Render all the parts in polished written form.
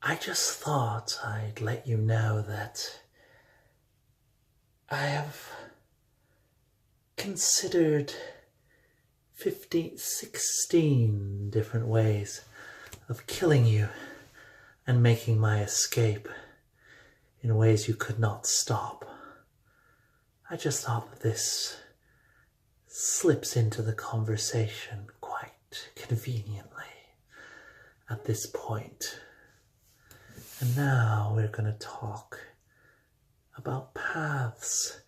I just thought I'd let you know that I have considered 16 different ways of killing you and making my escape in ways you could not stop. I just thought that this slips into the conversation quite conveniently at this point. And now we're going to talk about paths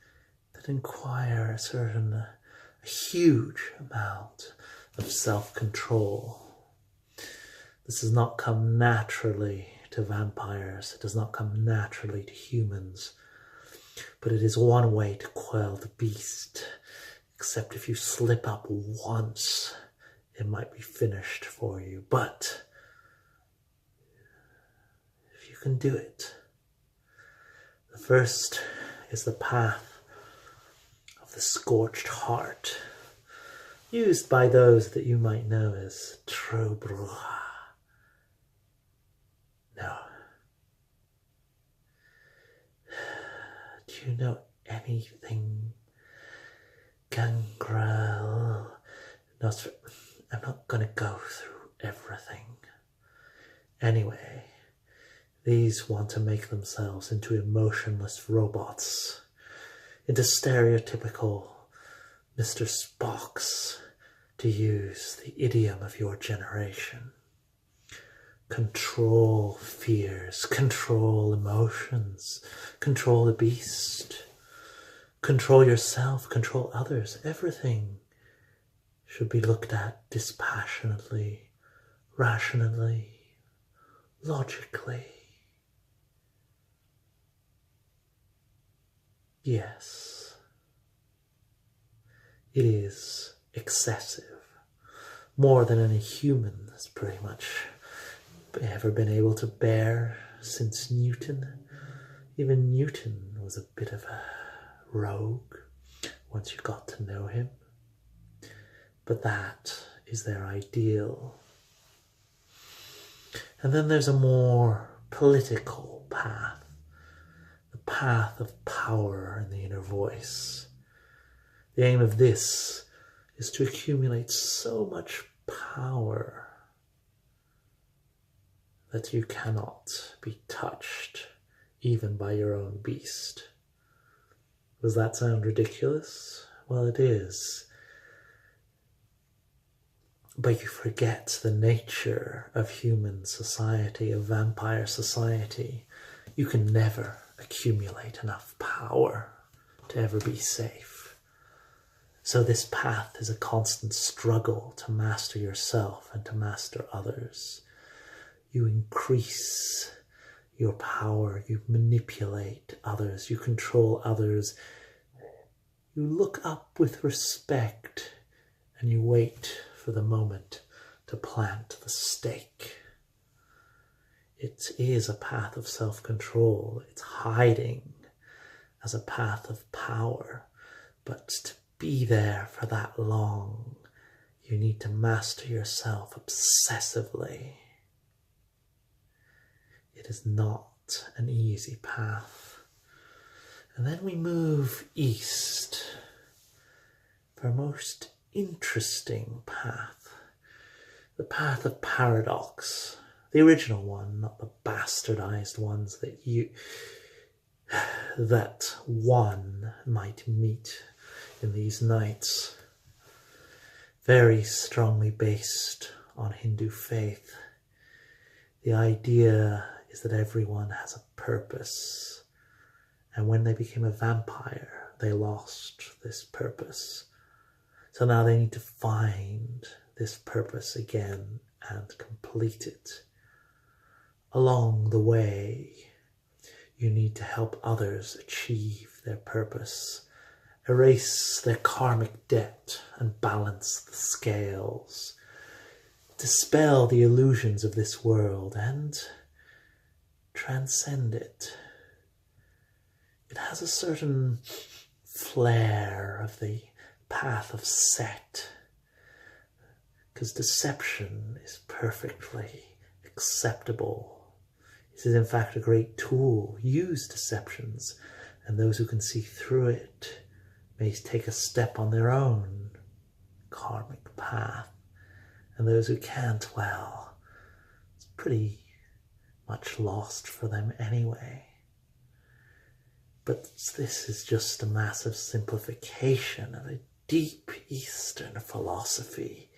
that require a huge amount of self-control. This does not come naturally to vampires. It does not come naturally to humans. But it is one way to quell the beast. Except if you slip up once, it might be finished for you. But if you can do it, the first is the path of the Scorched Heart, used by those that you might know as Trobruha. No. Do you know anything, Gangrel? I'm not going to go through everything. Anyway, these want to make themselves into emotionless robots, into stereotypical Mr. Spocks, to use the idiom of your generation. Control fears, control emotions, control the beast, control yourself, control others. Everything should be looked at dispassionately, rationally, logically. Yes, it is excessive, more than any human has pretty much ever been able to bear since Newton. Even Newton was a bit of a rogue once you got to know him. But that is their ideal. And then there's a more political path, the path of power and the inner voice. The aim of this is to accumulate so much power that you cannot be touched even by your own beast. Does that sound ridiculous? Well, it is. But you forget the nature of human society, of vampire society. You can never accumulate enough power to ever be safe. So this path is a constant struggle to master yourself and to master others. You increase your power, you manipulate others, you control others. You look up with respect and you wait for the moment to plant the stake. It is a path of self-control. It's hiding as a path of power. But to be there for that long, you need to master yourself obsessively. It is not an easy path. And then we move east for a most interesting path. The path of paradox. The original one, not the bastardized ones that one might meet in these nights. Very strongly based on Hindu faith. The idea is that everyone has a purpose, and when they became a vampire, they lost this purpose. So now they need to find this purpose again and complete it. Along the way, you need to help others achieve their purpose, erase their karmic debt and balance the scales, dispel the illusions of this world and transcend it. It has a certain flair of the path of Set, because deception is perfectly acceptable This is in fact a great tool. Use deceptions, and those who can see through it may take a step on their own karmic path. And those who can't, well, it's pretty much lost for them anyway. But this is just a massive simplification of a deep Eastern philosophy.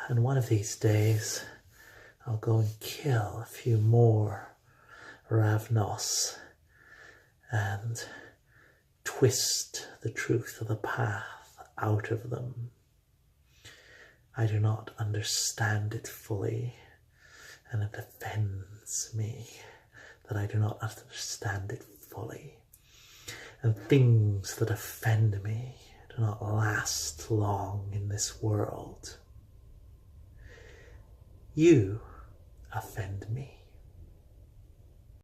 And one of these days, I'll go and kill a few more Ravnos and twist the truth of the path out of them. I do not understand it fully, and it offends me that I do not understand it fully. And things that offend me do not last long in this world. You offend